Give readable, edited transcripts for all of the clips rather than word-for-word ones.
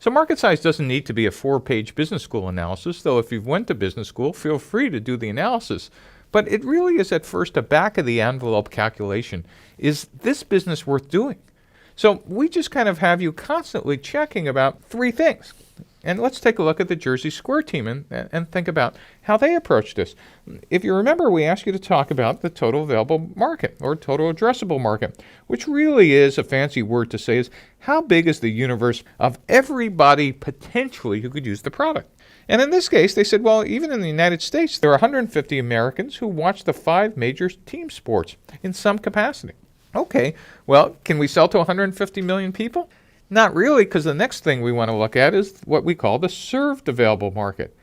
So market size doesn't need to be a 4-page business school analysis, though if you've went to business school, feel free to do the analysis. But it really is at first a back-of-the-envelope calculation. Is this business worth doing? So we just kind of have you constantly checking about 3 things. And let's take a look at the JerseySquare team and think about how they approach this. If you remember, we asked you to talk about the total available market or total addressable market, which really is a fancy word to say is how big is the universe of everybody potentially who could use the product. And in this case, they said, well, even in the United States, there are 150 Americans who watch the 5 major team sports in some capacity. Okay, well, can we sell to 150 million people? Not really, because the next thing we want to look at is what we call the served available market.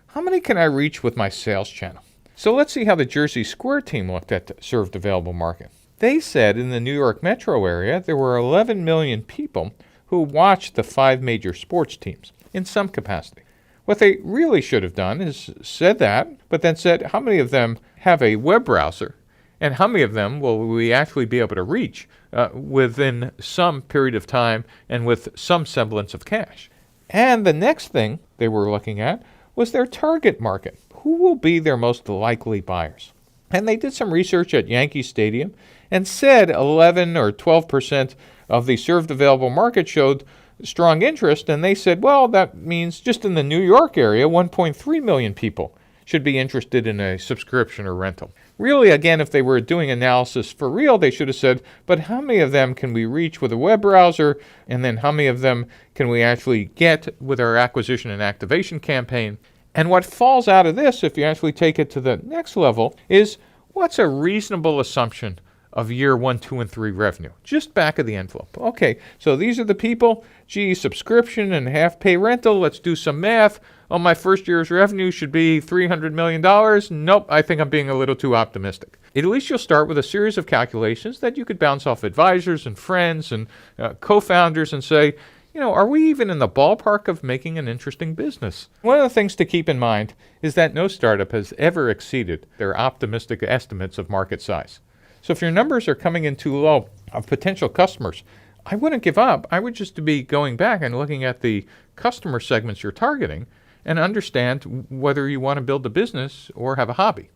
How many can I reach with my sales channel? So let's see how the JerseySquare team looked at the served available market. They said in the New York metro area, there were 11 million people who watched the 5 major sports teams in some capacity. What they really should have done is said that, but then said how many of them have a web browser and how many of them will we actually be able to reach within some period of time and with some semblance of cash. And the next thing they were looking at was their target market. Who will be their most likely buyers? And they did some research at Yankee Stadium and said 11 or 12% of the served available market showed strong interest. And they said, well, that means just in the New York area, 1.3 million people should be interested in a subscription or rental. Really, again, if they were doing analysis for real, they should have said, but how many of them can we reach with a web browser? And then how many of them can we actually get with our acquisition and activation campaign? And what falls out of this, if you actually take it to the next level, is what's a reasonable assumption of year 1, 2, and 3 revenue? Just back of the envelope. Okay, so these are the people. Gee, subscription and half pay rental. Let's do some math. Oh, my first year's revenue should be $300 million. Nope, I think I'm being a little too optimistic. At least you'll start with a series of calculations that you could bounce off advisors and friends and co-founders and say, are we even in the ballpark of making an interesting business? One of the things to keep in mind is that no startup has ever exceeded their optimistic estimates of market size. So if your numbers are coming in too low of potential customers, I wouldn't give up. I would just be going back and looking at the customer segments you're targeting and understand whether you want to build a business or have a hobby.